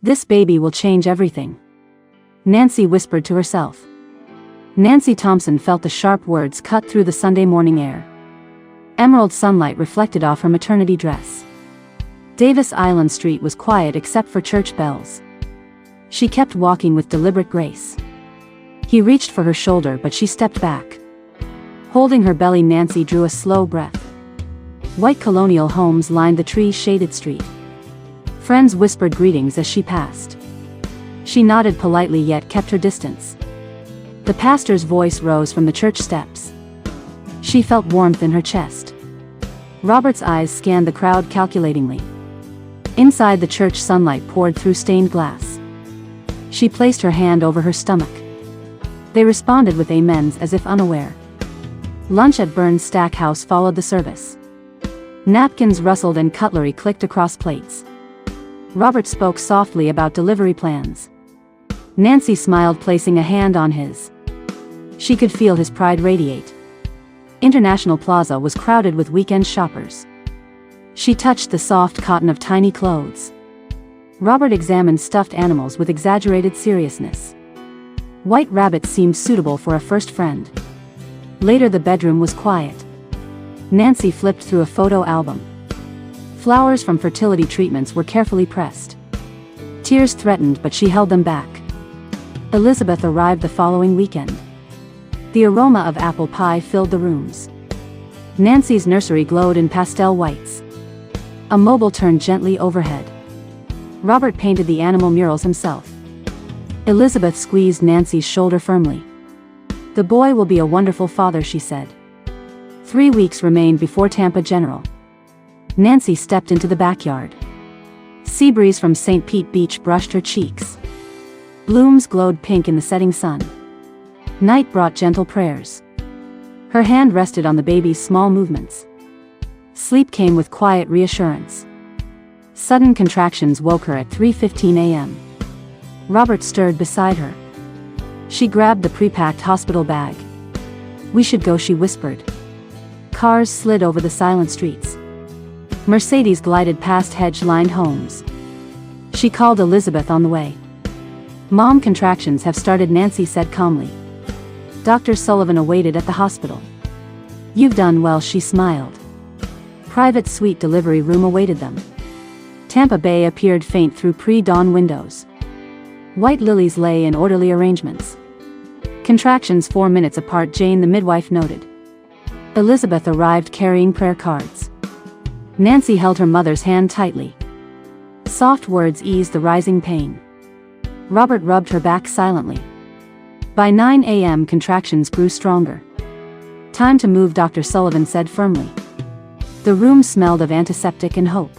This baby will change everything, Nancy whispered to herself. Nancy Thompson felt the sharp words cut through the Sunday morning air. Emerald sunlight reflected off her maternity dress. Davis Island Street was quiet except for church bells. She kept walking with deliberate grace. He reached for her shoulder but she stepped back. Holding her belly, Nancy drew a slow breath. White colonial homes lined the tree-shaded street. Friends whispered greetings as she passed. She nodded politely yet kept her distance. The pastor's voice rose from the church steps. She felt warmth in her chest. Robert's eyes scanned the crowd calculatingly. Inside, the church sunlight poured through stained glass. She placed her hand over her stomach. They responded with amens as if unaware. Lunch at Burns Stack House followed the service. Napkins rustled and cutlery clicked across plates. Robert spoke softly about delivery plans. Nancy smiled, placing a hand on his. She could feel his pride radiate. International Plaza was crowded with weekend shoppers. She touched the soft cotton of tiny clothes. Robert examined stuffed animals with exaggerated seriousness. White rabbits seemed suitable for a first friend. Later, the bedroom was quiet. Nancy flipped through a photo album. Flowers from fertility treatments were carefully pressed. Tears threatened, but she held them back. Elizabeth arrived the following weekend. The aroma of apple pie filled the rooms. Nancy's nursery glowed in pastel whites. A mobile turned gently overhead. Robert painted the animal murals himself. Elizabeth squeezed Nancy's shoulder firmly. "The boy will be a wonderful father," she said. 3 weeks remained before Tampa General. Nancy stepped into the backyard. Sea breeze from St. Pete Beach brushed her cheeks. Blooms glowed pink in the setting sun. Night brought gentle prayers. Her hand rested on the baby's small movements. Sleep came with quiet reassurance. Sudden contractions woke her at 3:15 a.m. Robert stirred beside her. She grabbed the pre-packed hospital bag. "We should go," she whispered. Cars slid over the silent streets. Mercedes glided past hedge-lined homes. She called Elizabeth on the way. "Mom, contractions have started," Nancy said calmly. Dr. Sullivan awaited at the hospital. "You've done well," she smiled. Private suite delivery room awaited them. Tampa Bay appeared faint through pre-dawn windows. White lilies lay in orderly arrangements. Contractions 4 minutes apart, Jane the midwife noted. Elizabeth arrived carrying prayer cards. Nancy held her mother's hand tightly. Soft words eased the rising pain. Robert rubbed her back silently. By 9 a.m. contractions grew stronger. "Time to move," Dr. Sullivan said firmly. The room smelled of antiseptic and hope.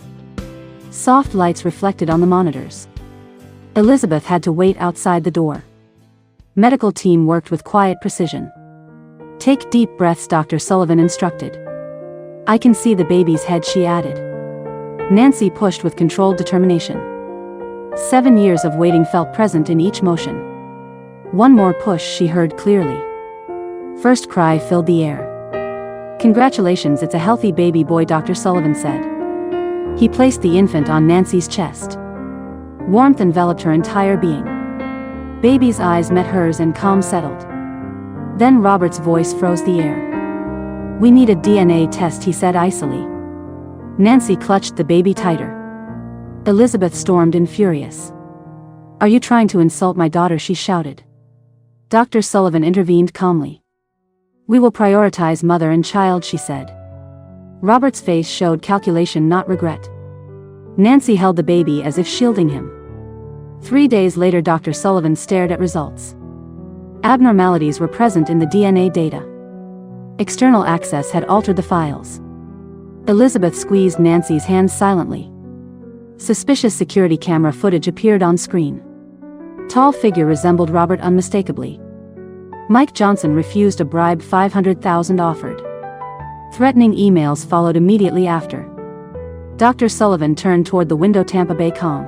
Soft lights reflected on the monitors. Elizabeth had to wait outside the door. Medical team worked with quiet precision. "Take deep breaths," Dr. Sullivan instructed. "I can see the baby's head," she added. Nancy pushed with controlled determination. 7 years of waiting felt present in each motion. One more push, she heard clearly. First cry filled the air. "Congratulations, it's a healthy baby boy," Dr. Sullivan said. He placed the infant on Nancy's chest. Warmth enveloped her entire being. Baby's eyes met hers and calm settled. Then Robert's voice froze the air. "We need a DNA test," he said icily. Nancy clutched the baby tighter. Elizabeth stormed in, furious. "Are you trying to insult my daughter?" she shouted. Dr. Sullivan intervened calmly. "We will prioritize mother and child," she said. Robert's face showed calculation, not regret. Nancy held the baby as if shielding him. 3 days later, Dr. Sullivan stared at results. Abnormalities were present in the DNA data. External access had altered the files. Elizabeth squeezed Nancy's hands silently. Suspicious security camera footage appeared on screen. Tall figure resembled Robert unmistakably. Mike Johnson refused a bribe, $500,000 offered. Threatening emails followed immediately after. Dr. Sullivan turned toward the window. "Tampa Bay calm.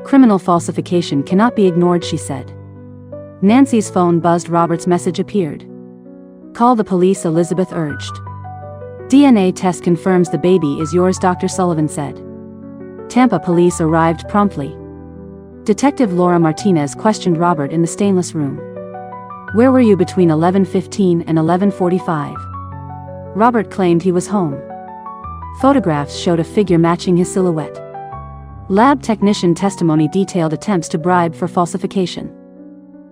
Criminal falsification cannot be ignored," she said. Nancy's phone buzzed. Robert's message appeared. "Call the police," Elizabeth urged. "DNA test confirms the baby is yours," Dr. Sullivan said. Tampa police arrived promptly. Detective Laura Martinez questioned Robert in the stainless room. "Where were you between 11:15 and 11:45? Robert claimed he was home. Photographs showed a figure matching his silhouette. Lab technician testimony detailed attempts to bribe for falsification.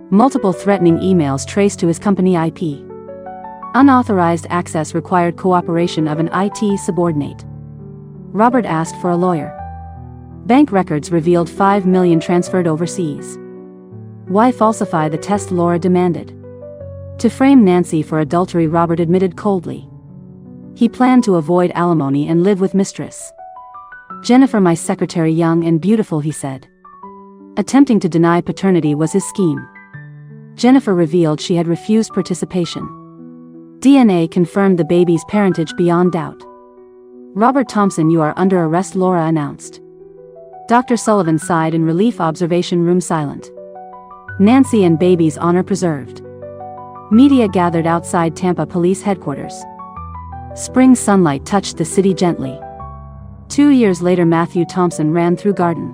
Multiple threatening emails traced to his company IP. Unauthorized access required cooperation of an IT subordinate. Robert asked for a lawyer. Bank records revealed $5 million transferred overseas. Why falsify the test? Laura demanded. To frame Nancy for adultery, Robert admitted coldly. He planned to avoid alimony and live with mistress Jennifer, my secretary, young and beautiful, he said. Attempting to deny paternity was his scheme. Jennifer revealed she had refused participation. DNA confirmed the baby's parentage beyond doubt. Robert Thompson, you are under arrest, Laura announced. Dr. Sullivan sighed in relief. Observation room silent. Nancy and baby's honor preserved. Media gathered outside Tampa Police Headquarters. Spring sunlight touched the city gently. 2 years later, Matthew Thompson ran through garden.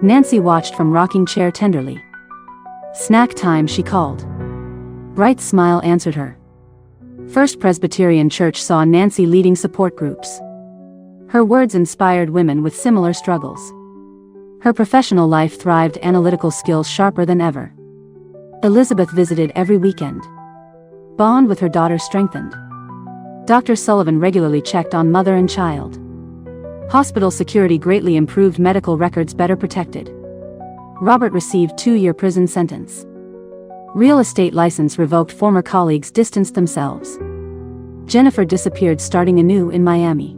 Nancy watched from rocking chair tenderly. Snack time, she called. Bright smile answered her. First Presbyterian Church saw Nancy leading support groups. Her words inspired women with similar struggles. Her professional life thrived, analytical skills sharper than ever. Elizabeth visited every weekend. Bond with her daughter strengthened. Dr. Sullivan regularly checked on mother and child. Hospital security greatly improved, medical records better protected. Robert received 2-year prison sentence. Real estate license revoked, former colleagues distanced themselves. Jennifer disappeared, starting anew in Miami.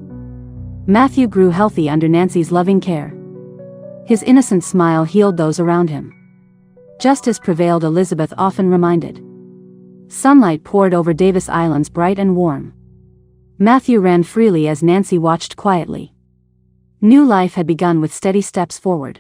Matthew grew healthy under Nancy's loving care. His innocent smile healed those around him. Justice prevailed, Elizabeth often reminded. Sunlight poured over Davis Islands, bright and warm. Matthew ran freely as Nancy watched quietly. New life had begun with steady steps forward.